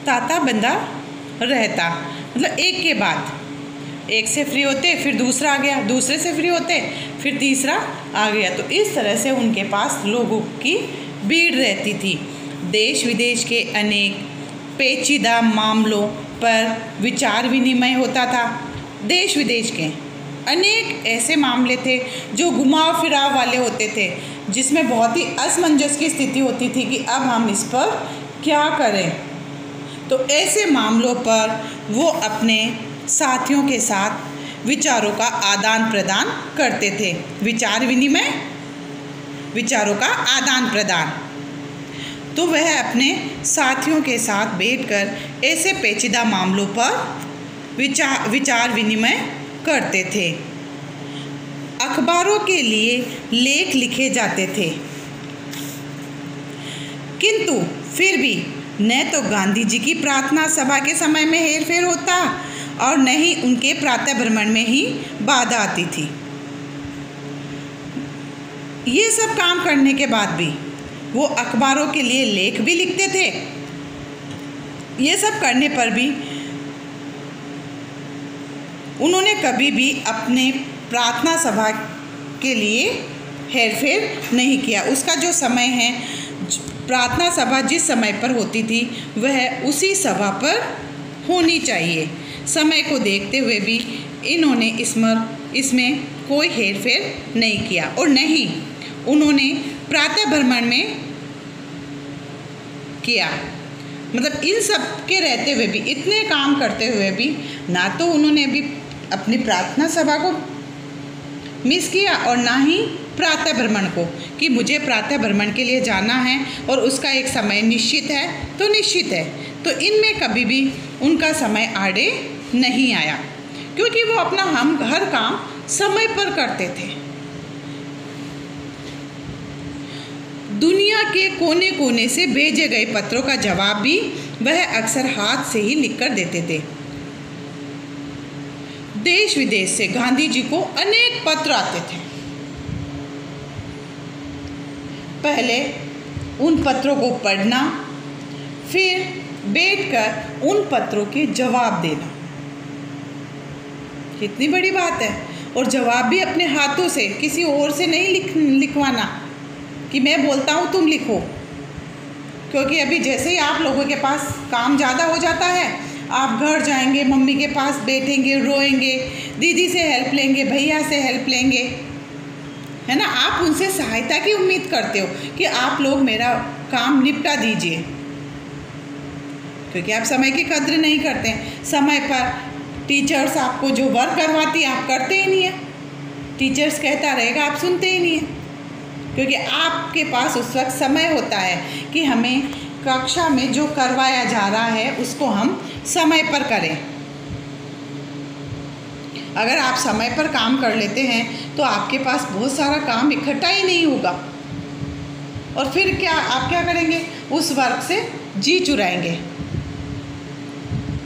तांता बंधा रहता, मतलब एक के बाद एक से फ्री होते फिर दूसरा आ गया, दूसरे से फ्री होते फिर तीसरा आ गया। तो इस तरह से उनके पास लोगों की भीड़ रहती थी। देश विदेश के अनेक पेचीदा मामलों पर विचार विनिमय होता था। देश विदेश के अनेक ऐसे मामले थे जो घुमाव फिराव वाले होते थे, जिसमें बहुत ही असमंजस की स्थिति होती थी कि अब हम इस पर क्या करें। तो ऐसे मामलों पर वो अपने साथियों के साथ विचारों का आदान प्रदान करते थे। विचार विनिमय, विचारों का आदान प्रदान। तो वह अपने साथियों के साथ बैठकर ऐसे पेचीदा मामलों पर विचार विनिमय करते थे। अखबारों के लिए लेख लिखे जाते थे, किंतु फिर भी न तो गांधी जी की प्रार्थना सभा के समय में हेरफेर होता और न ही उनके प्रातः भ्रमण में ही बाधा आती थी। ये सब काम करने के बाद भी वो अखबारों के लिए लेख भी लिखते थे। ये सब करने पर भी उन्होंने कभी भी अपने प्रार्थना सभा के लिए हेरफेर नहीं किया। उसका जो समय है, प्रार्थना सभा जिस समय पर होती थी वह उसी सभा पर होनी चाहिए। समय को देखते हुए भी इन्होंने इसमें कोई हेरफेर नहीं किया और न ही उन्होंने प्रातः भ्रमण में किया। मतलब इन सब के रहते हुए भी, इतने काम करते हुए भी ना तो उन्होंने भी अपनी प्रार्थना सभा को मिस किया और ना ही प्रातः भ्रमण को, कि मुझे प्रातः भ्रमण के लिए जाना है और उसका एक समय निश्चित है तो निश्चित है। तो इनमें कभी भी उनका समय आड़े नहीं आया, क्योंकि वो अपना हर काम समय पर करते थे। दुनिया के कोने कोने से भेजे गए पत्रों का जवाब भी वह अक्सर हाथ से ही लिखकर देते थे। देश विदेश से गांधी जी को अनेक पत्र आते थे। पहले उन पत्रों को पढ़ना, फिर बैठकर उन पत्रों के जवाब देना, कितनी बड़ी बात है। और जवाब भी अपने हाथों से, किसी और से नहीं लिखवाना कि मैं बोलता हूँ तुम लिखो। क्योंकि अभी जैसे ही आप लोगों के पास काम ज़्यादा हो जाता है, आप घर जाएंगे, मम्मी के पास बैठेंगे, रोएंगे, दीदी से हेल्प लेंगे, भैया से हेल्प लेंगे, है ना। आप उनसे सहायता की उम्मीद करते हो कि आप लोग मेरा काम निपटा दीजिए, क्योंकि आप समय की कद्र नहीं करते हैं। समय पर टीचर्स आपको जो वर्क करवाती है आप करते ही नहीं है। टीचर्स कहता रहेगा, आप सुनते ही नहीं है, क्योंकि आपके पास उस वक्त समय होता है कि हमें कक्षा में जो करवाया जा रहा है उसको हम समय पर करें। अगर आप समय पर काम कर लेते हैं तो आपके पास बहुत सारा काम इकट्ठा ही नहीं होगा, और फिर क्या आप क्या करेंगे, उस वर्क से जी चुराएंगे।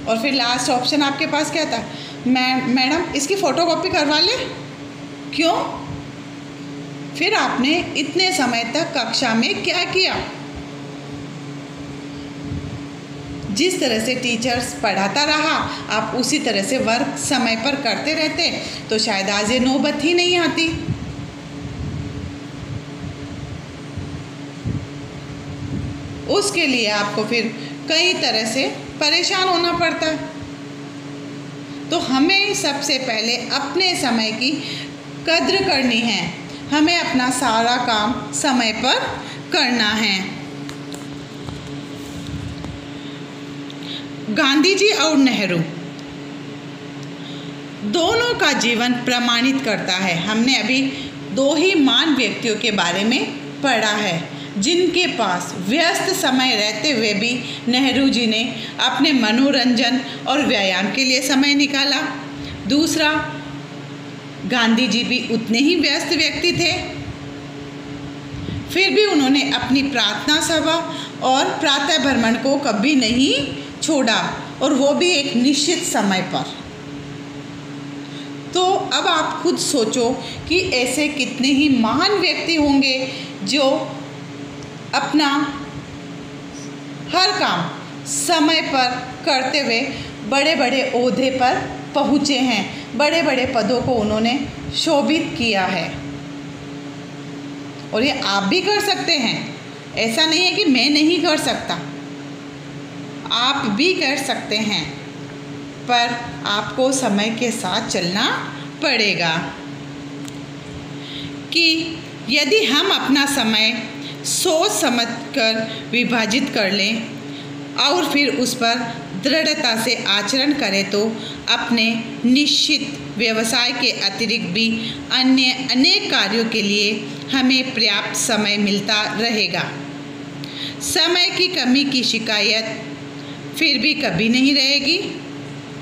और फिर लास्ट ऑप्शन आपके पास क्या था, मैडम इसकी फ़ोटोकॉपी करवा ले। क्यों? फिर आपने इतने समय तक कक्षा में क्या किया? जिस तरह से टीचर्स पढ़ाता रहा आप उसी तरह से वर्क समय पर करते रहते तो शायद आज ये नौबत ही नहीं आती। उसके लिए आपको फिर कई तरह से परेशान होना पड़ता है। तो हमें सबसे पहले अपने समय की कद्र करनी है, हमें अपना सारा काम समय पर करना है। गांधी जी और नेहरू दोनों का जीवन प्रमाणित करता है। हमने अभी दो ही महान व्यक्तियों के बारे में पढ़ा है जिनके पास व्यस्त समय रहते हुए भी नेहरू जी ने अपने मनोरंजन और व्यायाम के लिए समय निकाला। दूसरा, गांधी जी भी उतने ही व्यस्त व्यक्ति थे, फिर भी उन्होंने अपनी प्रार्थना सभा और प्रातः भ्रमण को कभी नहीं छोड़ा, और वो भी एक निश्चित समय पर। तो अब आप खुद सोचो कि ऐसे कितने ही महान व्यक्ति होंगे जो अपना हर काम समय पर करते हुए बड़े बड़े ओहदे पर पहुँचे हैं, बड़े बड़े पदों को उन्होंने शोभित किया है। और ये आप भी कर सकते हैं, ऐसा नहीं है कि मैं नहीं कर सकता, आप भी कर सकते हैं, पर आपको समय के साथ चलना पड़ेगा। कि यदि हम अपना समय सोच समझकर विभाजित कर लें और फिर उस पर दृढ़ता से आचरण करें तो अपने निश्चित व्यवसाय के अतिरिक्त भी अन्य अनेक कार्यों के लिए हमें पर्याप्त समय मिलता रहेगा। समय की कमी की शिकायत फिर भी कभी नहीं रहेगी,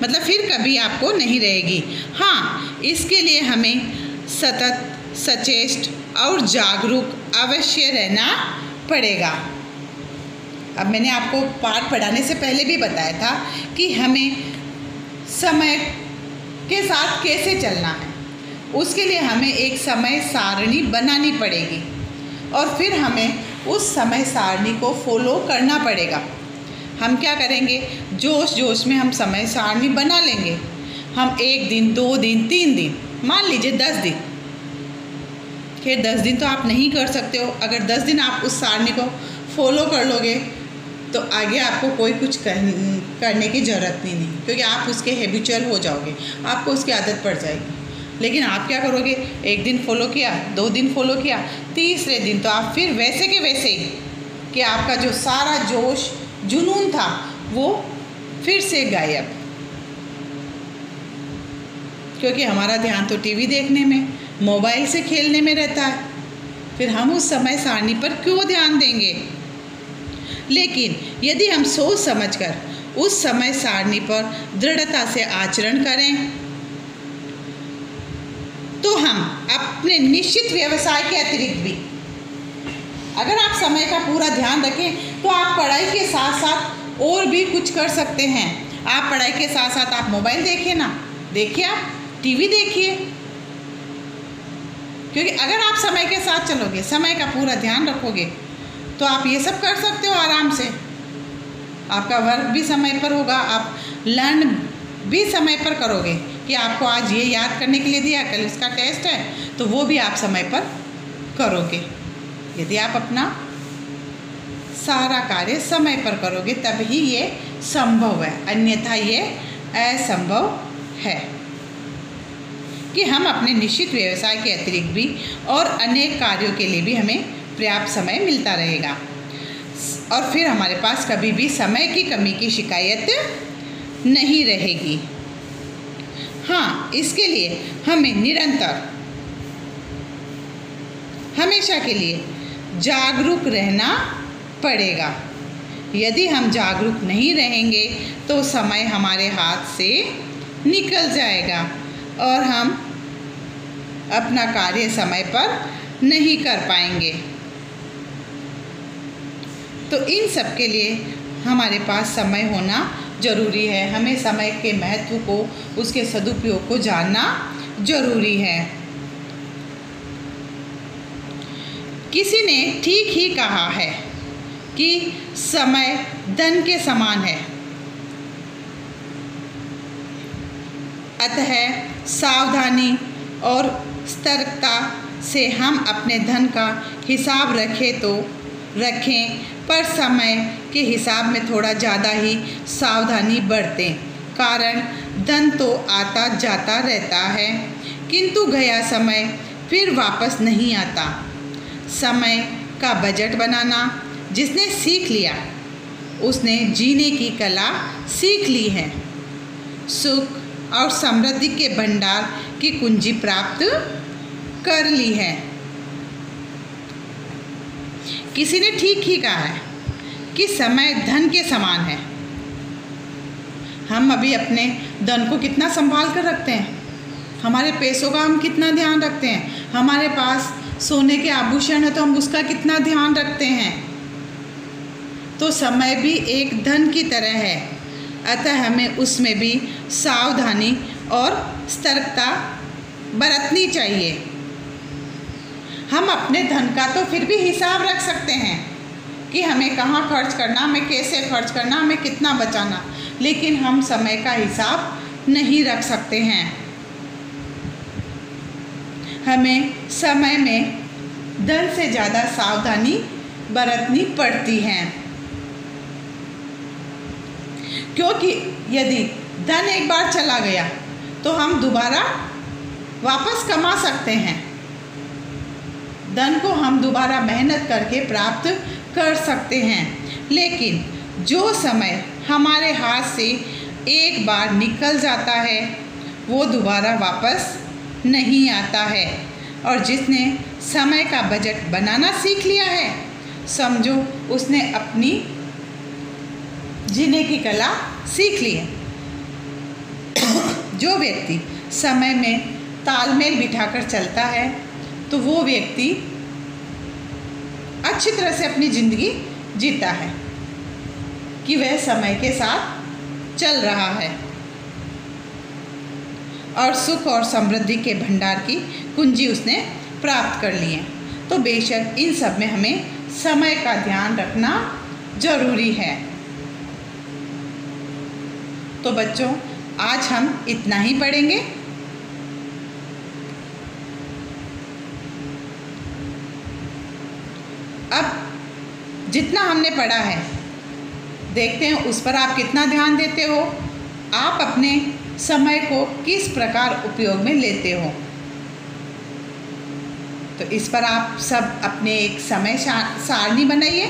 मतलब फिर कभी आपको नहीं रहेगी। हाँ, इसके लिए हमें सतत सचेष्ट और जागरूक अवश्य रहना पड़ेगा। अब मैंने आपको पाठ पढ़ाने से पहले भी बताया था कि हमें समय के साथ कैसे चलना है। उसके लिए हमें एक समय सारणी बनानी पड़ेगी और फिर हमें उस समय सारणी को फॉलो करना पड़ेगा। हम क्या करेंगे, जोश जोश में हम समय सारणी बना लेंगे। हम 1 दिन, 2 दिन, 3 दिन, मान लीजिए 10 दिन। खैर 10 दिन तो आप नहीं कर सकते हो। अगर 10 दिन आप उस सारणी को फॉलो कर लोगे तो आगे आपको कोई कुछ करने की ज़रूरत नहीं, क्योंकि आप उसके हैबिचुअल हो जाओगे, आपको उसकी आदत पड़ जाएगी। लेकिन आप क्या करोगे, 1 दिन फॉलो किया, 2 दिन फॉलो किया, तीसरे दिन तो आप फिर वैसे के वैसे ही कि आपका जो सारा जोश जुनून था वो फिर से गायब, क्योंकि हमारा ध्यान तो टीवी देखने में, मोबाइल से खेलने में रहता है। फिर हम उस समय सारणी पर क्यों ध्यान देंगे। लेकिन यदि हम सोच समझकर उस समय सारणी पर दृढ़ता से आचरण करें तो हम अपने निश्चित व्यवसाय के अतिरिक्त भी, अगर आप समय का पूरा ध्यान रखें तो आप पढ़ाई के साथ साथ और भी कुछ कर सकते हैं। आप पढ़ाई के साथ साथ आप मोबाइल देखिए ना, देखिए, आप टीवी देखिए, क्योंकि अगर आप समय के साथ चलोगे, समय का पूरा ध्यान रखोगे तो आप ये सब कर सकते हो आराम से। आपका वर्क भी समय पर होगा, आप लर्न भी समय पर करोगे कि आपको आज ये याद करने के लिए दिया, कल इसका टेस्ट है, तो वो भी आप समय पर करोगे। यदि आप अपना सारा कार्य समय पर करोगे तभी ये संभव है, अन्यथा ये असंभव है। कि हम अपने निश्चित व्यवसाय के अतिरिक्त भी और अनेक कार्यों के लिए भी हमें पर्याप्त समय मिलता रहेगा और फिर हमारे पास कभी भी समय की कमी की शिकायत नहीं रहेगी। हाँ, इसके लिए हमें निरंतर हमेशा के लिए जागरूक रहना पड़ेगा। यदि हम जागरूक नहीं रहेंगे तो समय हमारे हाथ से निकल जाएगा और हम अपना कार्य समय पर नहीं कर पाएंगे। तो इन सब के लिए हमारे पास समय होना ज़रूरी है। हमें समय के महत्व को, उसके सदुपयोग को जानना ज़रूरी है। किसी ने ठीक ही कहा है कि समय धन के समान है, अतः सावधानी और सतर्कता से हम अपने धन का हिसाब रखें, पर समय के हिसाब में थोड़ा ज़्यादा ही सावधानी बरतें। कारण धन तो आता जाता रहता है, किंतु गया समय फिर वापस नहीं आता। समय का बजट बनाना जिसने सीख लिया उसने जीने की कला सीख ली है। सुख और समृद्धि के भंडार की कुंजी प्राप्त कर ली है। किसी ने ठीक ही कहा है कि समय धन के समान है। हम अभी अपने धन को कितना संभाल कर रखते हैं, हमारे पैसों का हम कितना ध्यान रखते हैं, हमारे पास सोने के आभूषण है तो हम उसका कितना ध्यान रखते हैं। तो समय भी एक धन की तरह है, अतः हमें उसमें भी सावधानी और सतर्कता बरतनी चाहिए। हम अपने धन का तो फिर भी हिसाब रख सकते हैं, कि हमें कहाँ खर्च करना, हमें कैसे खर्च करना, हमें कितना बचाना, लेकिन हम समय का हिसाब नहीं रख सकते हैं। हमें समय में धन से ज़्यादा सावधानी बरतनी पड़ती है, क्योंकि यदि धन एक बार चला गया तो हम दोबारा वापस कमा सकते हैं। धन को हम दोबारा मेहनत करके प्राप्त कर सकते हैं, लेकिन जो समय हमारे हाथ से एक बार निकल जाता है वो दोबारा वापस नहीं आता है। और जिसने समय का बजट बनाना सीख लिया है, समझो उसने अपनी जीने की कला सीख ली है। जो व्यक्ति समय में तालमेल बिठाकर चलता है तो वो व्यक्ति अच्छी तरह से अपनी ज़िंदगी जीता है कि वह समय के साथ चल रहा है और सुख और समृद्धि के भंडार की कुंजी उसने प्राप्त कर ली है। तो बेशक इन सब में हमें समय का ध्यान रखना जरूरी है। तो बच्चों, आज हम इतना ही पढ़ेंगे। अब जितना हमने पढ़ा है, देखते हैं उस पर आप कितना ध्यान देते हो, आप अपने समय को किस प्रकार उपयोग में लेते हो। तो इस पर आप सब अपने एक समय सारणी बनाइए।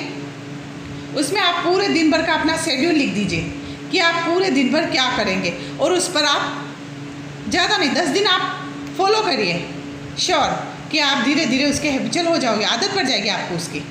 उसमें आप पूरे दिन भर का अपना शेड्यूल लिख दीजिए कि आप पूरे दिन भर क्या करेंगे, और उस पर आप ज़्यादा नहीं 10 दिन आप फॉलो करिए। श्योर कि आप धीरे धीरे उसके हैबिचुअल हो जाओगे, आदत पड़ जाएगी आपको उसकी।